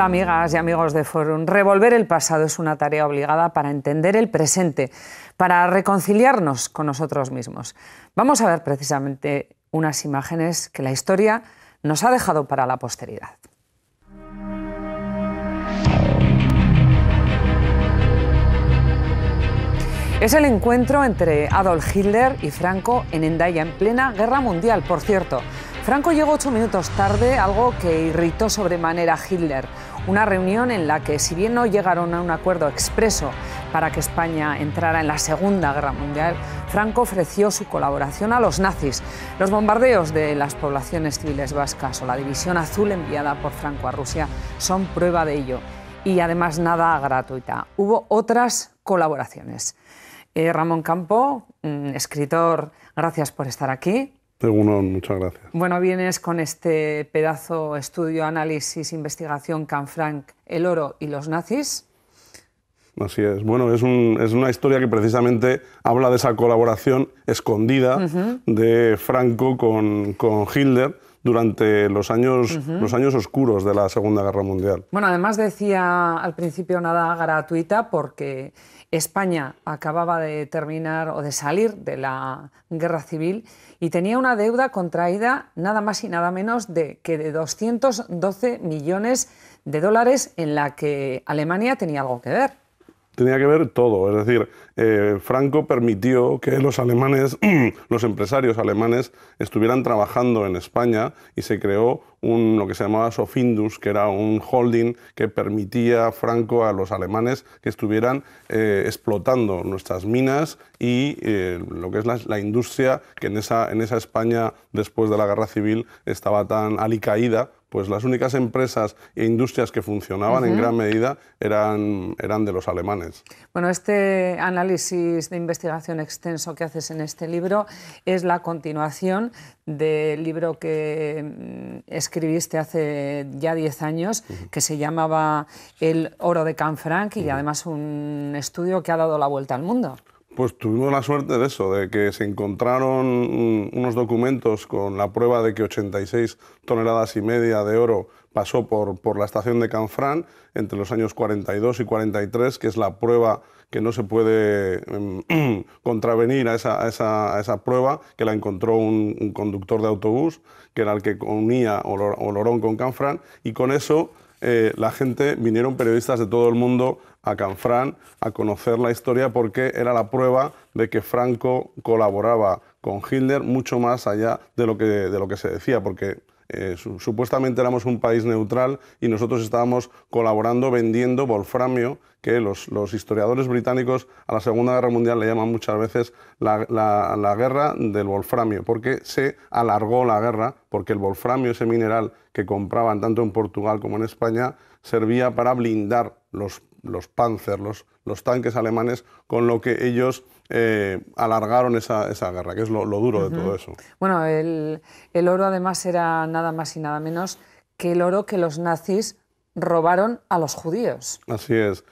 Hola amigas y amigos de Forum. Revolver el pasado es una tarea obligada para entender el presente, para reconciliarnos con nosotros mismos. Vamos a ver precisamente unas imágenes que la historia nos ha dejado para la posteridad. Es el encuentro entre Adolf Hitler y Franco en Hendaya, en plena Guerra Mundial, por cierto. Franco llegó 8 minutos tarde, algo que irritó sobremanera a Hitler. Una reunión en la que, si bien no llegaron a un acuerdo expreso para que España entrara en la Segunda Guerra Mundial, Franco ofreció su colaboración a los nazis. Los bombardeos de las poblaciones civiles vascas o la División Azul enviada por Franco a Rusia son prueba de ello. Y además nada gratuita. Hubo otras colaboraciones. Ramón Campo, escritor, gracias por estar aquí. Muchas gracias. Bueno, vienes con este pedazo, estudio, análisis, investigación, Canfranc, el oro y los nazis. Así es. Bueno, es una historia que precisamente habla de esa colaboración escondida de Franco con Hitler durante los años oscuros de la Segunda Guerra Mundial. Bueno, además decía al principio nada gratuita porque España acababa de terminar o de salir de la guerra civil y tenía una deuda contraída nada más y nada menos de 212 millones de dólares en la que Alemania tenía algo que ver. Tenía que ver todo, es decir, Franco permitió que los alemanes, los empresarios alemanes, estuvieran trabajando en España y se creó lo que se llamaba Sofindus, que era un holding que permitía Franco a los alemanes que estuvieran explotando nuestras minas y lo que es la industria que en esa España después de la Guerra Civil estaba tan alicaída. Pues las únicas empresas e industrias que funcionaban en gran medida eran de los alemanes. Bueno, este análisis de investigación extenso que haces en este libro es la continuación del libro que escribiste hace ya 10 años, que se llamaba El oro de Canfranc, y además un estudio que ha dado la vuelta al mundo. Pues tuvimos la suerte de eso, de que se encontraron unos documentos con la prueba de que 86 toneladas y media de oro pasó por la estación de Canfranc entre los años 42 y 43, que es la prueba que no se puede contravenir a esa prueba, que la encontró un conductor de autobús, que era el que unía Olorón con Canfranc, y con eso la gente, vinieron periodistas de todo el mundo a Canfranc a conocer la historia porque era la prueba de que Franco colaboraba con Hitler mucho más allá de lo que se decía, porque supuestamente éramos un país neutral y nosotros estábamos colaborando vendiendo wolframio, que los historiadores británicos a la Segunda Guerra Mundial le llaman muchas veces la guerra del wolframio, porque se alargó la guerra, porque el wolframio, ese mineral que compraban tanto en Portugal como en España, servía para blindar los Panzer, los tanques alemanes, con lo que ellos alargaron esa guerra, que es lo duro de todo eso. Bueno, el oro además era nada más y nada menos que el oro que los nazis robaron a los judíos. Así es.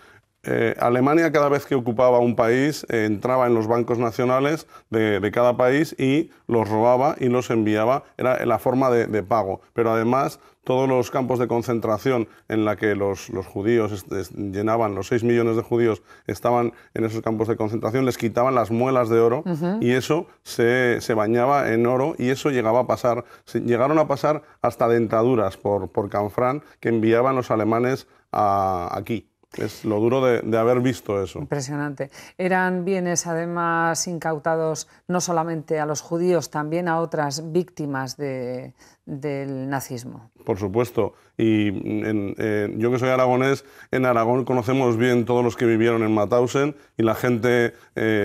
Alemania, cada vez que ocupaba un país, entraba en los bancos nacionales de cada país y los robaba y los enviaba. Era la forma de pago. Pero además, todos los campos de concentración en la que los judíos llenaban, los 6 millones de judíos estaban en esos campos de concentración, les quitaban las muelas de oro y eso se bañaba en oro, y eso llegaron a pasar hasta dentaduras por Canfranc que enviaban los alemanes aquí. Es lo duro de haber visto eso. Impresionante. Eran bienes además incautados no solamente a los judíos, también a otras víctimas del nazismo. Por supuesto. Y yo que soy aragonés, en Aragón conocemos bien todos los que vivieron en Mauthausen, y la gente,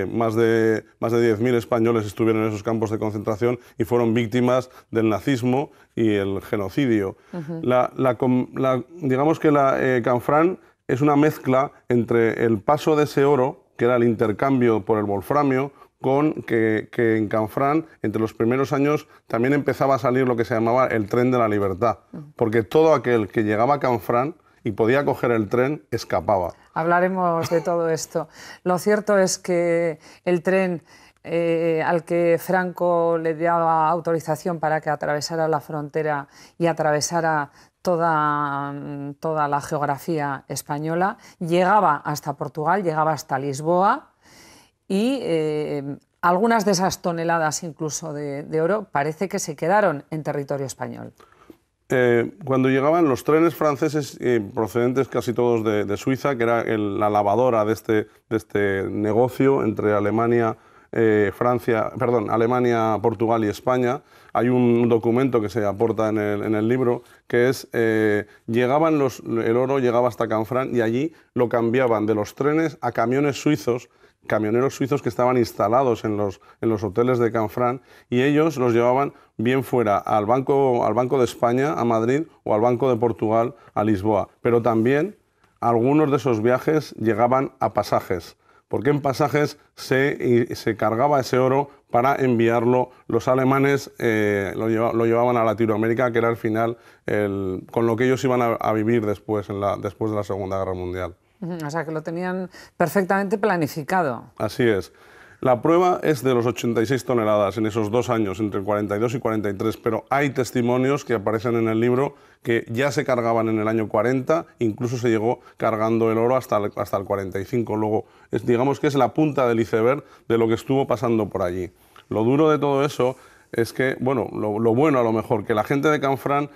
más de 10.000 españoles estuvieron en esos campos de concentración y fueron víctimas del nazismo y el genocidio. Digamos que Canfranc es una mezcla entre el paso de ese oro, que era el intercambio por el wolframio, con que en Canfranc, entre los primeros años, también empezaba a salir lo que se llamaba el tren de la libertad, porque todo aquel que llegaba a Canfranc y podía coger el tren, escapaba. Hablaremos de todo esto. Lo cierto es que el tren al que Franco le daba autorización para que atravesara la frontera y atravesara toda la geografía española, llegaba hasta Portugal, llegaba hasta Lisboa y algunas de esas toneladas incluso de oro parece que se quedaron en territorio español. Cuando llegaban los trenes franceses procedentes casi todos de Suiza, que era la lavadora de este negocio entre Alemania, Alemania, Portugal y España, hay un documento que se aporta en el libro que es, el oro llegaba hasta Canfranc y allí lo cambiaban de los trenes a camiones suizos, camioneros suizos que estaban instalados en los hoteles de Canfranc, y ellos los llevaban bien fuera al Banco de España, a Madrid, o al Banco de Portugal, a Lisboa. Pero también algunos de esos viajes llegaban a Pasajes, porque en Pasajes se cargaba ese oro para enviarlo. Los alemanes lo llevaban a Latinoamérica, que era al final con lo que ellos iban a vivir después de la Segunda Guerra Mundial. O sea, que lo tenían perfectamente planificado. Así es. La prueba es de los 86 toneladas en esos 2 años, entre el 42 y 43, pero hay testimonios que aparecen en el libro que ya se cargaban en el año 40, incluso se llegó cargando el oro hasta el 45. Luego, digamos que es la punta del iceberg de lo que estuvo pasando por allí. Lo duro de todo eso es que, bueno, lo bueno a lo mejor, que la gente de Canfranc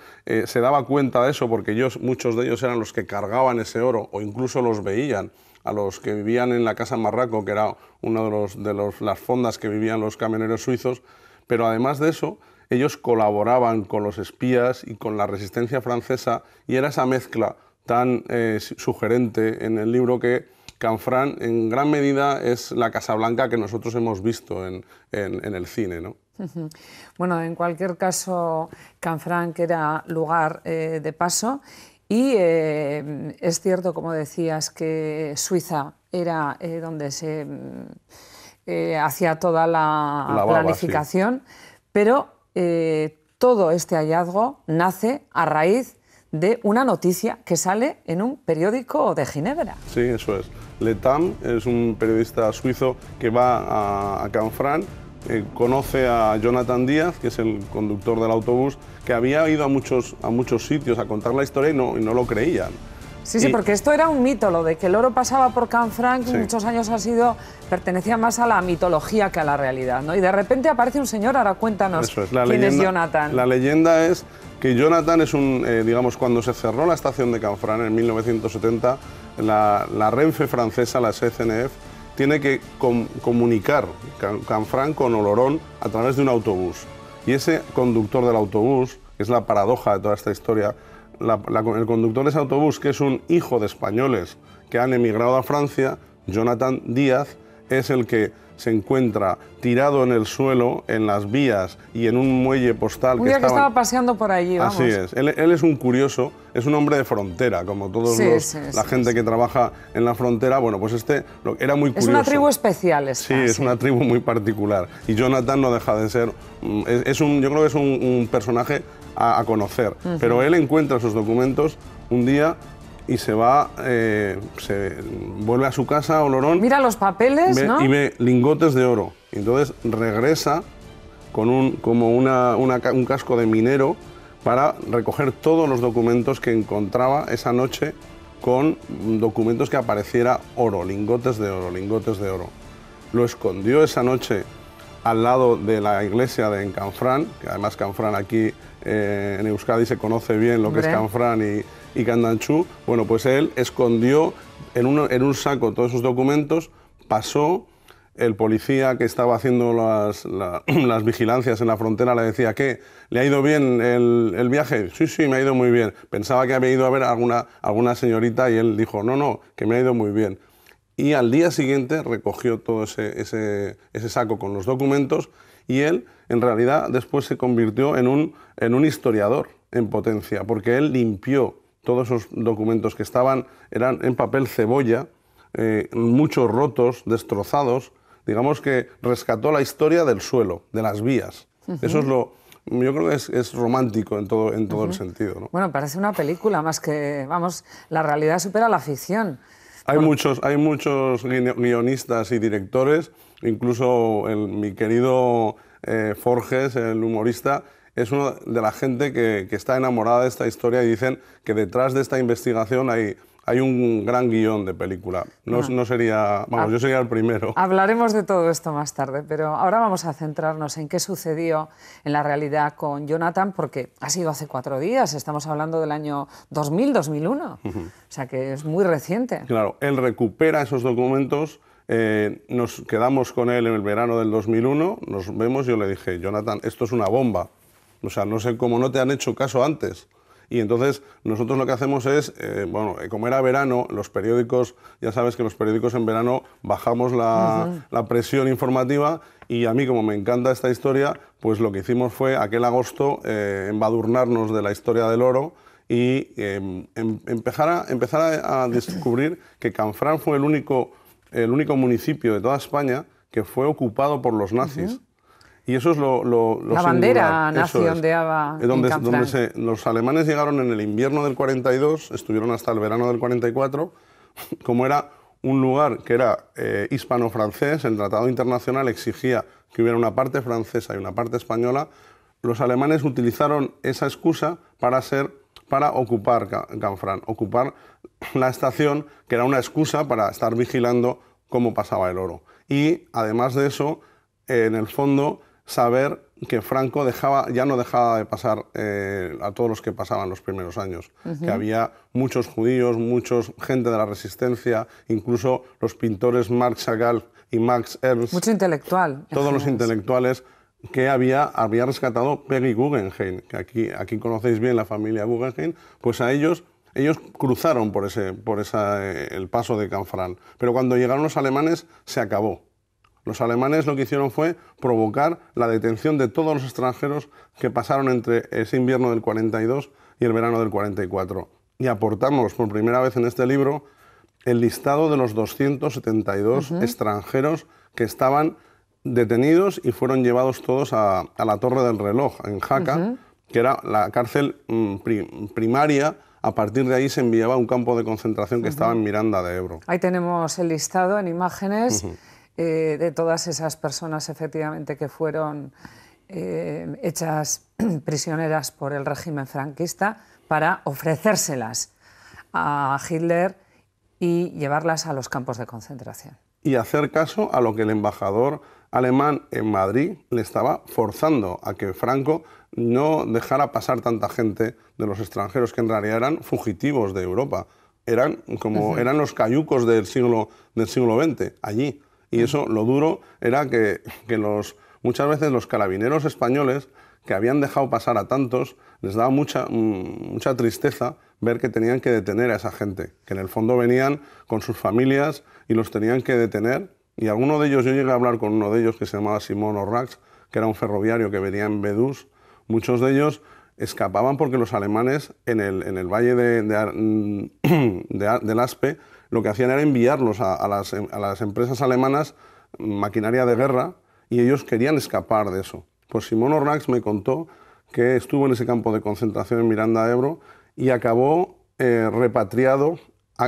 se daba cuenta de eso, porque muchos de ellos eran los que cargaban ese oro, o incluso los veían, a los que vivían en la Casa Marraco, que era una de las fondas que vivían los camioneros suizos, pero además de eso, ellos colaboraban con los espías y con la resistencia francesa, y era esa mezcla tan sugerente en el libro que Canfranc en gran medida es la Casablanca que nosotros hemos visto en el cine, ¿no? Bueno, en cualquier caso, Canfranc era lugar de paso y es cierto, como decías, que Suiza era donde se hacía toda la planificación, sí. Pero todo este hallazgo nace a raíz de una noticia que sale en un periódico de Ginebra. Sí, eso es. Le Temps es un periodista suizo que va a Canfranc, conoce a Jonathan Díaz, que es el conductor del autobús, que había ido a muchos sitios a contar la historia y no lo creían. Sí, porque esto era un mito, lo de que el oro pasaba por Canfranc, sí. Muchos años pertenecía más a la mitología que a la realidad, ¿no? Y de repente aparece un señor, ahora cuéntanos quién es Jonathan. La leyenda es que Jonathan es digamos, cuando se cerró la estación de Canfranc en 1970, la Renfe francesa, la SNCF, tiene que comunicar Canfranc con Oloron a través de un autobús. Y ese conductor del autobús, que es la paradoja de toda esta historia, el conductor de ese autobús, que es un hijo de españoles que han emigrado a Francia, Jonathan Díaz, es el que se encuentra tirado en el suelo, en las vías y en un muelle postal. Un día que estaba paseando por allí, vamos. Así es. Él es un curioso, es un hombre de frontera, como todos la gente que trabaja en la frontera. Bueno, pues era muy curioso. Es una tribu especial esta. Sí, es una tribu muy particular. Y Jonathan no deja de ser... yo creo que es un personaje a conocer. Pero él encuentra sus documentos un día y se vuelve a su casa, Oloron. Mira los papeles, ¿no? Y ve lingotes de oro. Y entonces regresa con un casco de minero para recoger todos los documentos que encontraba esa noche, con documentos que apareciera oro, lingotes de oro, lingotes de oro. Lo escondió esa noche al lado de la iglesia de Canfranc, que además Canfranc aquí en Euskadi se conoce bien lo que es Canfranc y Candanchú. Bueno, pues él escondió en un saco todos esos documentos, pasó, el policía que estaba haciendo las vigilancias en la frontera le decía, ¿qué? ¿Le ha ido bien el viaje? Sí, me ha ido muy bien. Pensaba que había ido a ver a alguna señorita y él dijo, no, que me ha ido muy bien. Y al día siguiente recogió todo ese saco con los documentos y él, en realidad, después se convirtió en un historiador en potencia, porque él limpió todos esos documentos que eran en papel cebolla, muchos rotos, destrozados. Digamos que rescató la historia del suelo, de las vías. Eso es yo creo que es romántico en todo el sentido, ¿no? Bueno, parece una película más que, vamos, la realidad supera la ficción. Hay muchos guionistas y directores, incluso mi querido Forges, el humorista, es uno de la gente que está enamorada de esta historia y dicen que detrás de esta investigación hay un gran guión de película. No sería... Vamos, yo sería el primero. Hablaremos de todo esto más tarde, pero ahora vamos a centrarnos en qué sucedió en la realidad con Jonathan, porque ha sido hace 4 días, estamos hablando del año 2000-2001, o sea que es muy reciente. Claro, él recupera esos documentos, nos quedamos con él en el verano del 2001, nos vemos y yo le dije, Jonathan, esto es una bomba, o sea, no sé cómo no te han hecho caso antes. Y entonces nosotros lo que hacemos es, bueno, como era verano, los periódicos, ya sabes que los periódicos en verano bajamos la presión informativa y a mí, como me encanta esta historia, pues lo que hicimos fue aquel agosto embadurnarnos de la historia del oro y empezar a descubrir que Canfranc fue el único municipio de toda España que fue ocupado por los nazis. Y eso es lo la bandera nazi ondeaba en Canfranc. Los alemanes llegaron en el invierno del 42, estuvieron hasta el verano del 44, como era un lugar que era hispano-francés, el tratado internacional exigía que hubiera una parte francesa y una parte española, los alemanes utilizaron esa excusa para ocupar Canfranc, ocupar la estación, que era una excusa para estar vigilando cómo pasaba el oro. Y además de eso, en el fondo, saber que Franco ya no dejaba de pasar a todos los que pasaban los primeros años, que había muchos judíos, gente de la resistencia, incluso los pintores Marc Chagall y Max Ernst. Mucho intelectual. Todos los intelectuales que había rescatado Peggy Guggenheim, que aquí conocéis bien la familia Guggenheim, pues a ellos cruzaron por el paso de Canfranc. Pero cuando llegaron los alemanes se acabó. Los alemanes lo que hicieron fue provocar la detención de todos los extranjeros que pasaron entre ese invierno del 42 y el verano del 44. Y aportamos por primera vez en este libro el listado de los 272 extranjeros que estaban detenidos y fueron llevados todos a la Torre del Reloj, en Jaca, que era la cárcel primaria. A partir de ahí se enviaba a un campo de concentración que estaba en Miranda de Ebro. Ahí tenemos el listado en imágenes. De todas esas personas efectivamente que fueron hechas prisioneras por el régimen franquista para ofrecérselas a Hitler y llevarlas a los campos de concentración. Y hacer caso a lo que el embajador alemán en Madrid le estaba forzando a que Franco no dejara pasar tanta gente de los extranjeros que en realidad eran fugitivos de Europa. Eran los cayucos del siglo XX allí. Y eso, lo duro, era que muchas veces los carabineros españoles, que habían dejado pasar a tantos, les daba mucha tristeza ver que tenían que detener a esa gente, que en el fondo venían con sus familias y los tenían que detener. Y alguno de ellos, yo llegué a hablar con uno de ellos que se llamaba Simón Orrax, que era un ferroviario que venía en Bedús. Muchos de ellos escapaban porque los alemanes en el valle del Aspe lo que hacían era enviarlos a las empresas alemanas, maquinaria de guerra, y ellos querían escapar de eso. Pues Simón Orrax me contó que estuvo en ese campo de concentración en Miranda de Ebro y acabó repatriado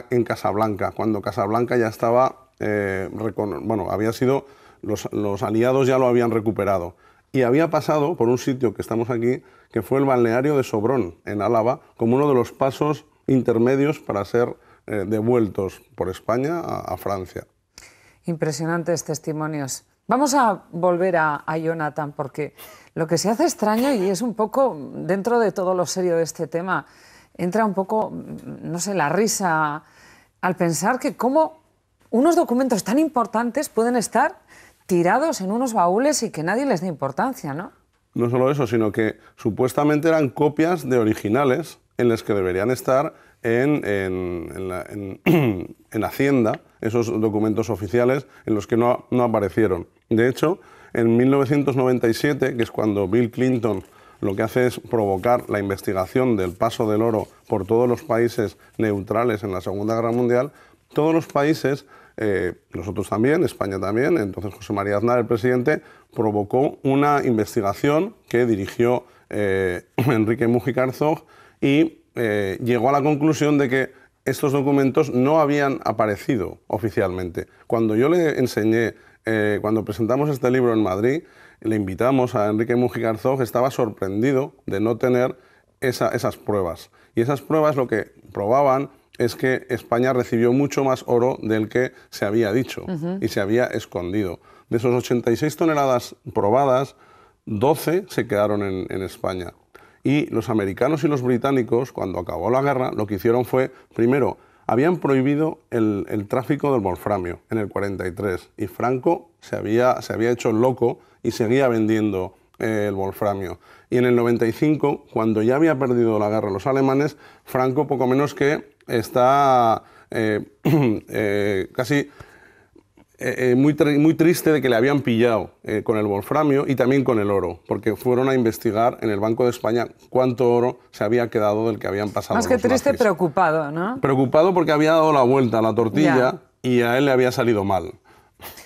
en Casablanca, cuando Casablanca ya estaba, había sido, los aliados ya lo habían recuperado. Y había pasado por un sitio que estamos aquí, que fue el balneario de Sobrón, en Álava, como uno de los pasos intermedios para ser devueltos por España a Francia. Impresionantes testimonios. Vamos a volver a Jonathan, porque lo que se hace extraño, y es un poco, dentro de todo lo serio de este tema, entra un poco, no sé, la risa al pensar que cómo unos documentos tan importantes pueden estar tirados en unos baúles y que nadie les dé importancia, ¿no? No solo eso, sino que supuestamente eran copias de originales en las que deberían estar en Hacienda, esos documentos oficiales en los que no aparecieron. De hecho, en 1997, que es cuando Bill Clinton lo que hace es provocar la investigación del paso del oro por todos los países neutrales en la Segunda Guerra Mundial, todos los países, nosotros también, España también, entonces José María Aznar, el presidente, provocó una investigación que dirigió Enrique Múgica Arzog y llegó a la conclusión de que estos documentos no habían aparecido oficialmente. Cuando yo le enseñé, cuando presentamos este libro en Madrid, le invitamos a Enrique Múgica Arzog, estaba sorprendido de no tener esas pruebas. Y esas pruebas lo que probaban es que España recibió mucho más oro del que se había dicho y se había escondido. De esos 86 toneladas probadas, 12 se quedaron en España. Y los americanos y los británicos, cuando acabó la guerra, lo que hicieron fue, primero, habían prohibido el tráfico del wolframio en el 43 y Franco se había hecho loco y seguía vendiendo el wolframio. Y en el 95, cuando ya había perdido la guerra los alemanes, Franco poco menos que está casi muy triste de que le habían pillado con el wolframio y también con el oro, porque fueron a investigar en el Banco de España cuánto oro se había quedado del que habían pasado Más que los triste, nazis. preocupado, ¿no? Preocupado porque había dado la vuelta a la tortilla y a él le había salido mal.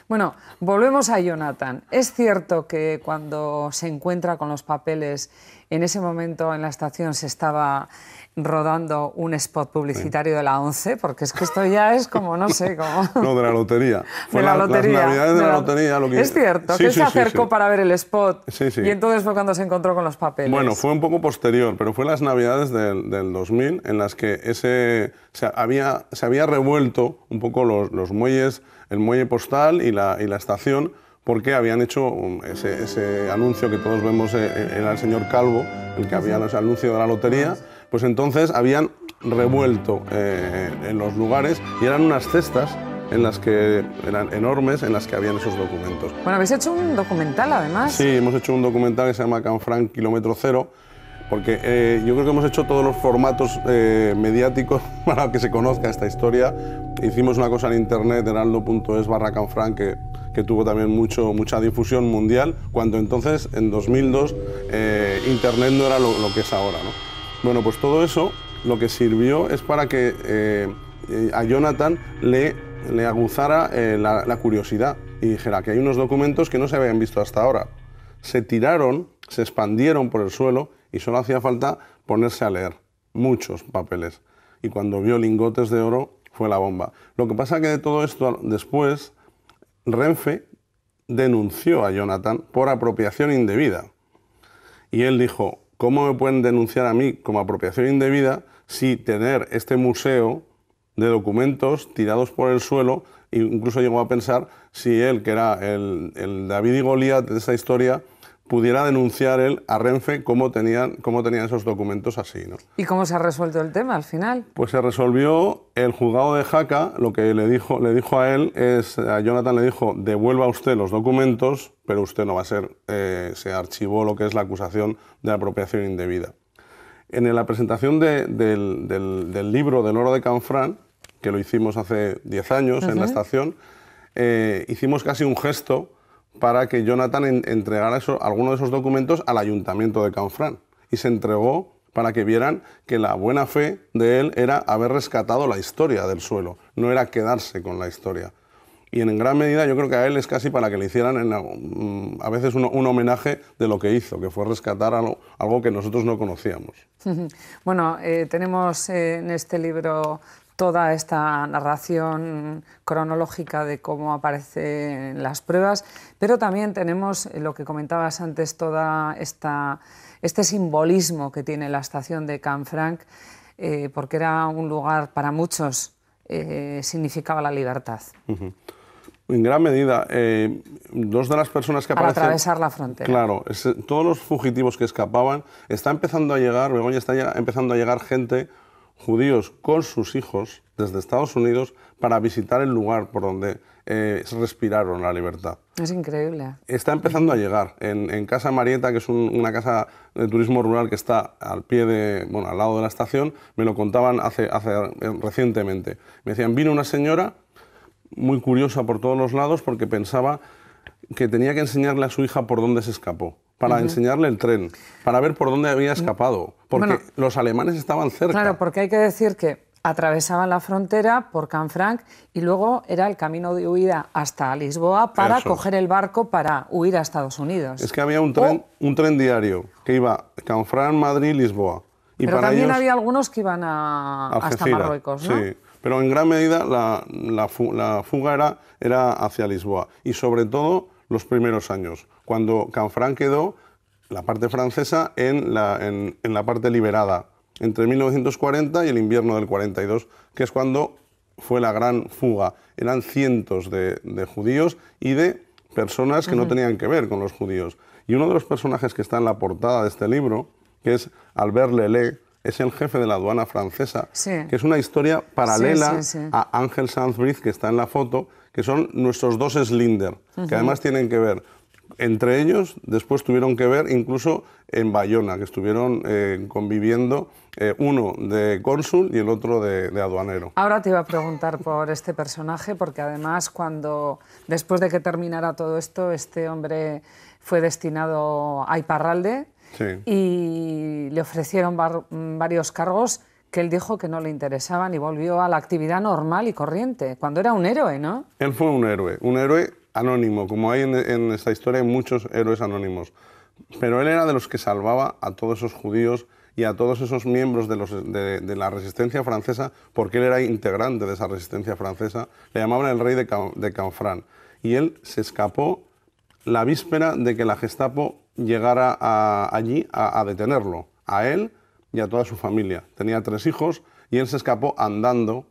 Bueno, volvemos a Jonathan. Es cierto que cuando se encuentra con los papeles, en ese momento en la estación se estaba rodando un spot publicitario de la ONCE, porque es que esto ya es como, no sé, como... No, de la lotería. Fue las Navidades de la lotería. Lo que... Es cierto, sí, que sí, se acercó para ver el spot y entonces fue cuando se encontró con los papeles. Bueno, fue un poco posterior, pero fue las Navidades del 2000 en las que se había revuelto un poco los muelles, el muelle postal y la estación, porque habían hecho ese anuncio que todos vemos, era el señor Calvo, el que había ese anuncio de la lotería. Pues entonces habían revuelto en los lugares y eran unas cestas en las que eran enormes, en las que habían esos documentos. Bueno, habéis hecho un documental además. Sí, hemos hecho un documental que se llama Canfranc Kilómetro Cero, porque yo creo que hemos hecho todos los formatos mediáticos para que se conozca esta historia. Hicimos una cosa en internet, heraldo.es/Canfranc, que tuvo también mucha difusión mundial, cuando entonces, en 2002, internet no era lo que es ahora, ¿no? Bueno, pues todo eso lo que sirvió es para que a Jonathan le aguzara la curiosidad y dijera que hay unos documentos que no se habían visto hasta ahora. Se tiraron, se expandieron por el suelo y solo hacía falta ponerse a leer muchos papeles. Y cuando vio lingotes de oro fue la bomba. Lo que pasa es que de todo esto después Renfe denunció a Jonathan por apropiación indebida. Y él dijo: ¿cómo me pueden denunciar a mí como apropiación indebida si tener este museo de documentos tirados por el suelo? Incluso llegó a pensar si él, que era el David y Goliat de esa historia, pudiera denunciar él a Renfe cómo tenían esos documentos así, ¿no? ¿Y cómo se ha resuelto el tema al final? Pues se resolvió. El juzgado de Jaca lo que le dijo a él a Jonathan le dijo: devuelva usted los documentos, pero usted no va a ser, se archivó lo que es la acusación de apropiación indebida. En la presentación del libro del oro de Canfranc, que lo hicimos hace 10 años en la estación, hicimos casi un gesto para que Jonathan entregara algunos de esos documentos al ayuntamiento de Canfranc. Y se entregó para que vieran que la buena fe de él era haber rescatado la historia del suelo, no era quedarse con la historia. Y en gran medida yo creo que a él es casi para que le hicieran a veces un homenaje de lo que hizo, que fue rescatar algo que nosotros no conocíamos. Bueno, tenemos en este libro toda esta narración cronológica de cómo aparecen las pruebas, pero también tenemos lo que comentabas antes, toda este simbolismo que tiene la estación de Canfranc, porque era un lugar para muchos, significaba la libertad. En gran medida, dos de las personas que aparecen... Para atravesar la frontera. Claro, todos los fugitivos que escapaban, está empezando a llegar, Begoña, está empezando a llegar gente, judíos con sus hijos desde Estados Unidos para visitar el lugar por donde respiraron la libertad. Es increíble. Está empezando a llegar. En Casa Marieta, que es una casa de turismo rural que está al lado de la estación, me lo contaban recientemente. Me decían, vino una señora muy curiosa por todos los lados porque pensaba que tenía que enseñarle a su hija por dónde se escapó, para enseñarle el tren, para ver por dónde había escapado, porque los alemanes estaban cerca. Claro, porque hay que decir que atravesaban la frontera por Canfranc y luego era el camino de huida hasta Lisboa para coger el barco para huir a Estados Unidos. Es que había un tren diario que iba Canfranc, Madrid, Lisboa. Pero también había algunos que iban hasta Marruecos, ¿no? Sí, pero en gran medida la fuga era hacia Lisboa. Y sobre todo los primeros años, cuando Canfranc quedó, la parte francesa, en la parte liberada, entre 1940 y el invierno del 42, que es cuando fue la gran fuga. Eran cientos de judíos y de personas que no tenían que ver con los judíos. Y uno de los personajes que está en la portada de este libro, que es Albert Lelée, es el jefe de la aduana francesa, que es una historia paralela a Ángel Sanz-Briz, que está en la foto, que son nuestros dos Slinder, que además tienen que ver. Entre ellos, después tuvieron que ver incluso en Bayona, que estuvieron conviviendo, uno de cónsul y el otro de aduanero. Ahora te iba a preguntar por este personaje, porque además después de que terminara todo esto, este hombre fue destinado a Iparralde y le ofrecieron varios cargos que él dijo que no le interesaban y volvió a la actividad normal y corriente, cuando era un héroe, ¿no? Él fue un héroe anónimo, como hay en esta historia, hay muchos héroes anónimos. Pero él era de los que salvaba a todos esos judíos y a todos esos miembros de la resistencia francesa, porque él era integrante de esa resistencia francesa. Le llamaban el rey de Canfranc. Y él se escapó la víspera de que la Gestapo llegara allí a detenerlo, a él y a toda su familia. Tenía 3 hijos y él se escapó andando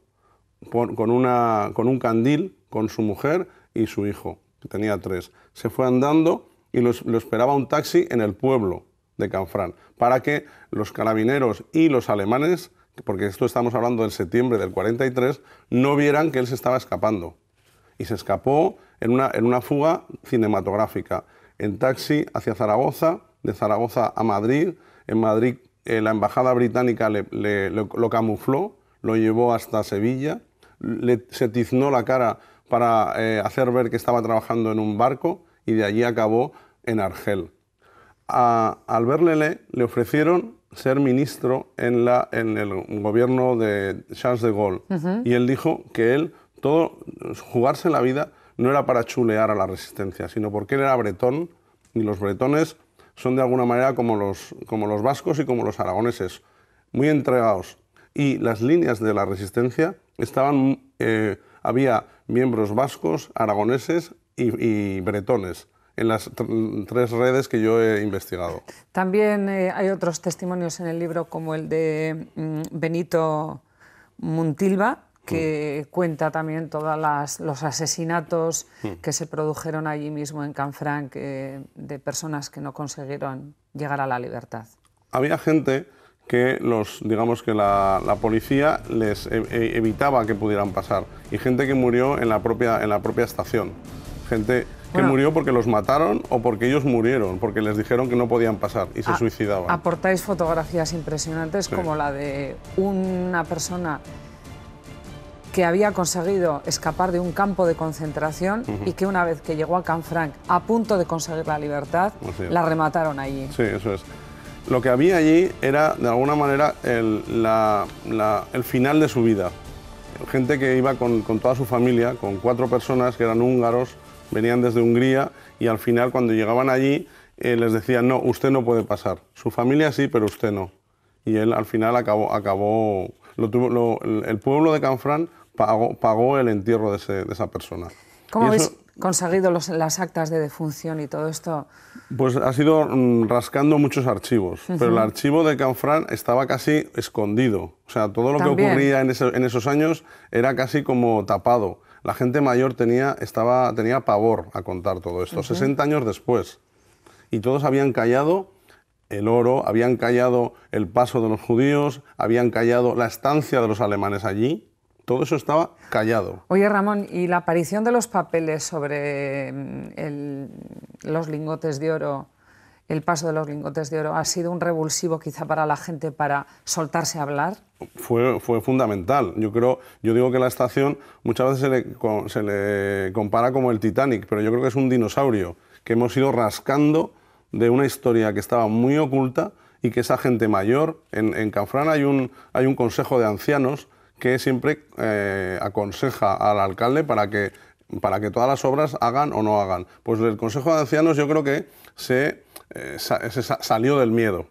con un candil con su mujer y su hijo, que tenía 3. Se fue andando y lo esperaba un taxi en el pueblo de Canfranc, para que los carabineros y los alemanes, porque esto estamos hablando del septiembre del 43, no vieran que él se estaba escapando. Y se escapó en una fuga cinematográfica, en taxi hacia Zaragoza, de Zaragoza a Madrid. En Madrid la embajada británica lo camufló, lo llevó hasta Sevilla, se tiznó la cara para hacer ver que estaba trabajando en un barco y de allí acabó en Argel. A Albert Lelée le ofrecieron ser ministro en el gobierno de Charles de Gaulle y él dijo que jugarse la vida no era para chulear a la resistencia, sino porque él era bretón y los bretones son de alguna manera como los vascos y como los aragoneses, muy entregados. Y las líneas de la resistencia había miembros vascos, aragoneses y bretones en las 3 redes que yo he investigado. También hay otros testimonios en el libro, como el de Benito Muntilva, que cuenta también todos los asesinatos que se produjeron allí mismo en Canfranc de personas que no consiguieron llegar a la libertad. Había gente que digamos que la policía les evitaba que pudieran pasar, y gente que murió en la propia estación. Gente que murió porque los mataron o porque ellos murieron, porque les dijeron que no podían pasar y se suicidaban. Aportáis fotografías impresionantes, como la de una persona que había conseguido escapar de un campo de concentración y que una vez que llegó a Canfranc, a punto de conseguir la libertad, la remataron allí. Sí, eso es. Lo que había allí era, de alguna manera, el final de su vida. Gente que iba con toda su familia, con 4 personas que eran húngaros, venían desde Hungría, y al final, cuando llegaban allí, les decían: no, usted no puede pasar. Su familia sí, pero usted no. Y él al final acabó el pueblo de Canfranc pagó el entierro de esa persona. ¿Cómo habéis conseguido las actas de defunción y todo esto? Pues ha sido rascando muchos archivos, pero el archivo de Canfranc estaba casi escondido. O sea, todo lo que ocurría en esos años era casi como tapado. La gente mayor tenía pavor a contar todo esto, 60 años después. Y todos habían callado el oro, habían callado el paso de los judíos, habían callado la estancia de los alemanes allí. Todo eso estaba callado. Oye, Ramón, ¿y la aparición de los papeles sobre los lingotes de oro, el paso de los lingotes de oro, ha sido un revulsivo quizá para la gente para soltarse a hablar? Fue fundamental. Yo digo que la estación muchas veces se le compara como el Titanic, pero yo creo que es un dinosaurio que hemos ido rascando de una historia que estaba muy oculta y que esa gente mayor, en Canfranc hay un consejo de ancianos que siempre aconseja al alcalde para que todas las obras hagan o no hagan. Pues el Consejo de Ancianos yo creo que se salió del miedo.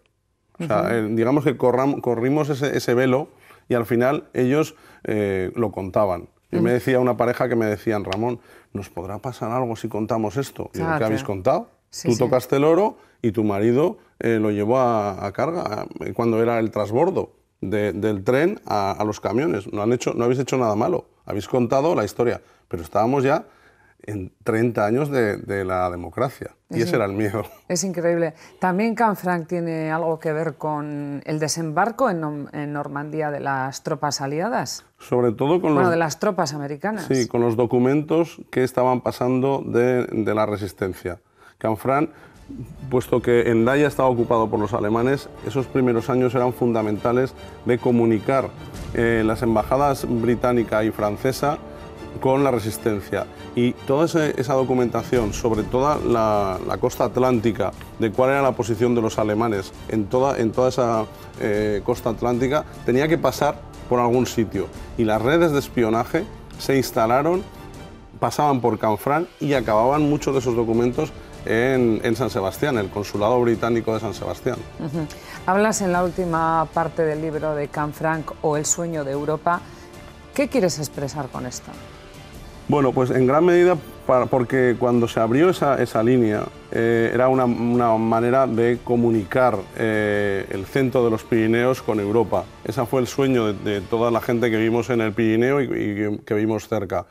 O sea, digamos que corrimos ese velo y al final ellos lo contaban. Yo me decía una pareja que me decían, Ramón, ¿nos podrá pasar algo si contamos esto? Y yo, ¿qué habéis contado? Sí, Tú tocaste el oro y tu marido lo llevó a carga cuando era el transbordo del tren a los camiones. No habéis hecho nada malo, habéis contado la historia, pero estábamos ya en 30 años de la democracia y ese era el miedo. Es increíble. También Canfranc tiene algo que ver con el desembarco en Normandía de las tropas aliadas. Sobre todo con de las tropas americanas. Sí, con los documentos que estaban pasando de la resistencia. Canfranc, puesto que Hendaya estaba ocupado por los alemanes, esos primeros años eran fundamentales de comunicar las embajadas británica y francesa con la resistencia. Y toda esa documentación sobre toda la costa atlántica, de cuál era la posición de los alemanes en toda esa costa atlántica, tenía que pasar por algún sitio. Y las redes de espionaje se instalaron, pasaban por Canfranc y acababan muchos de esos documentos en San Sebastián, el consulado británico de San Sebastián. Hablas en la última parte del libro de Canfranc o El sueño de Europa. ¿Qué quieres expresar con esto? Bueno, pues en gran medida porque cuando se abrió esa línea era una manera de comunicar el centro de los Pirineos con Europa. Ese fue el sueño de toda la gente que vivimos en el Pirineo y que vivimos cerca.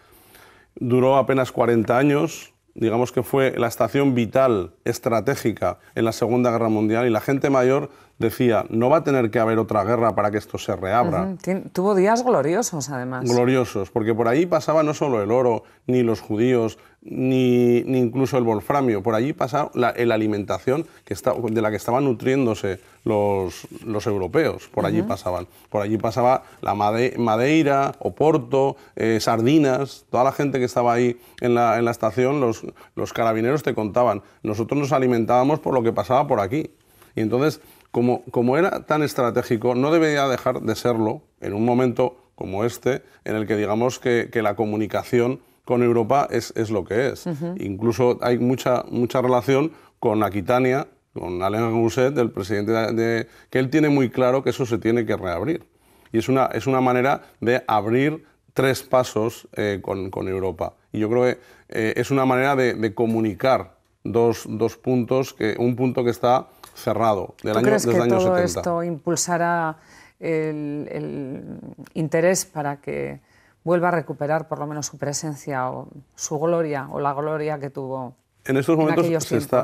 Duró apenas 40 años, digamos que fue la estación vital, estratégica en la Segunda Guerra Mundial y la gente mayor decía, no va a tener que haber otra guerra para que esto se reabra. Tuvo días gloriosos, además. Gloriosos, porque por allí pasaba no solo el oro, ni los judíos, ni incluso el wolframio. Por allí pasaba la alimentación de la que estaban nutriéndose los europeos. Por allí pasaban. Por allí pasaba la Madeira, Oporto, sardinas. Toda la gente que estaba ahí en la estación, los carabineros te contaban. Nosotros nos alimentábamos por lo que pasaba por aquí. Y entonces, como era tan estratégico, no debería dejar de serlo en un momento como este, en el que digamos que la comunicación con Europa es lo que es. Incluso hay mucha relación con Aquitania, con Alain Rousset, el presidente, que él tiene muy claro que eso se tiene que reabrir. Y es una manera de abrir 3 pasos con Europa. Y yo creo que es una manera de comunicar dos puntos, un punto que está cerrado desde el año 70. ¿Tú crees que todo esto impulsará el interés para que vuelva a recuperar por lo menos su presencia o su gloria o la gloria que tuvo en estos momentos?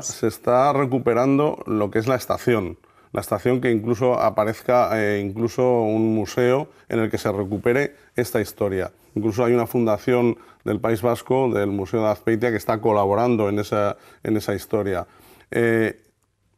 Se está recuperando lo que es la estación que incluso aparezca incluso un museo en el que se recupere esta historia. Incluso hay una fundación del País Vasco, del Museo de Azpeitia, que está colaborando en esa historia.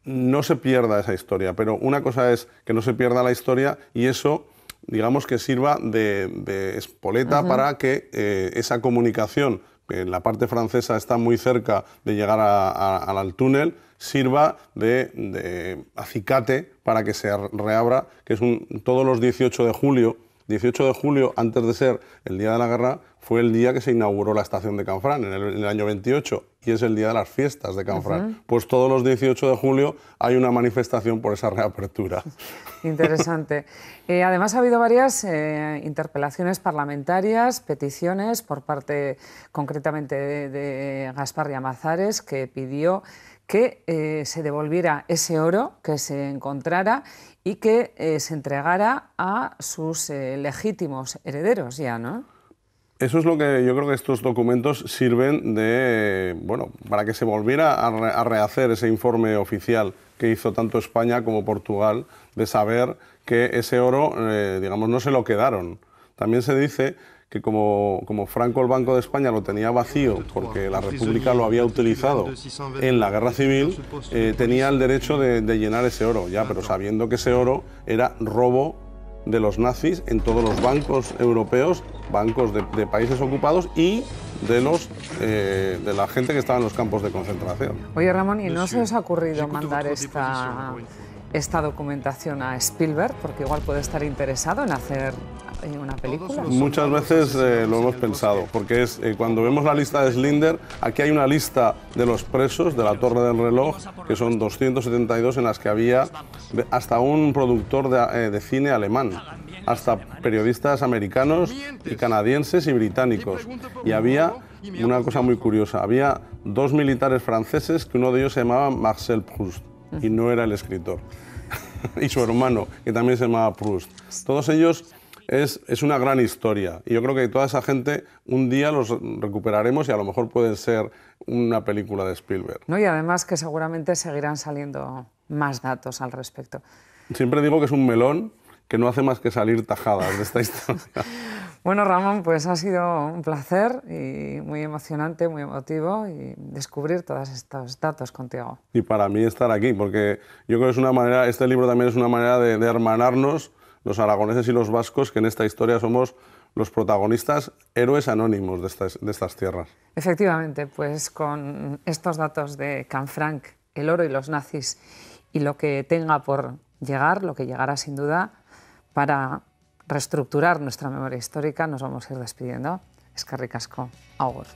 No se pierda esa historia, pero una cosa es que no se pierda la historia y eso, digamos, que sirva de espoleta para que esa comunicación, que en la parte francesa está muy cerca de llegar al túnel, sirva de acicate para que se reabra, que es todos los 18 de julio. 18 de julio, antes de ser el día de la guerra, fue el día que se inauguró la estación de Canfranc, en el año 28, y es el día de las fiestas de Canfranc. Pues todos los 18 de julio hay una manifestación por esa reapertura. Interesante. Además ha habido varias interpelaciones parlamentarias, peticiones por parte concretamente de Gaspar Llamazares, que pidió que se devolviera ese oro que se encontrara y que se entregara a sus legítimos herederos ya, ¿no? Eso es lo que yo creo que estos documentos sirven para que se volviera a rehacer ese informe oficial que hizo tanto España como Portugal, de saber que ese oro, digamos, no se lo quedaron. También se dice que como Franco el Banco de España lo tenía vacío porque la República lo había utilizado en la Guerra Civil, tenía el derecho de llenar ese oro, pero sabiendo que ese oro era robo de los nazis en todos los bancos europeos, bancos de países ocupados y de la gente que estaba en los campos de concentración. Oye, Ramón, ¿y no se os ha ocurrido mandar esta documentación a Spielberg? Porque igual puede estar interesado en hacer una película. Muchas veces lo hemos pensado, porque cuando vemos la lista de Schindler, aquí hay una lista de los presos de la Torre del Reloj, que son 272, en las que había hasta un productor de cine alemán. hasta periodistas americanos y canadienses y británicos. Y había una cosa muy curiosa, había dos militares franceses que uno de ellos se llamaba Marcel Proust y no era el escritor. Y su hermano, que también se llamaba Proust. Todos ellos es una gran historia y yo creo que toda esa gente un día los recuperaremos y a lo mejor pueden ser una película de Spielberg. No, y además que seguramente seguirán saliendo más datos al respecto. Siempre digo que es un melón que no hace más que salir tajadas de esta historia. Bueno, Ramón, pues ha sido un placer y muy emocionante, muy emotivo y descubrir todos estos datos contigo. Y para mí estar aquí, porque yo creo que es una manera, este libro también es una manera de hermanarnos los aragoneses y los vascos, que en esta historia somos los protagonistas, héroes anónimos de estas tierras. Efectivamente, pues con estos datos de Canfranc, el oro y los nazis y lo que tenga por llegar, lo que llegará sin duda, para reestructurar nuestra memoria histórica, nos vamos a ir despidiendo. Eskerrik asko, agur.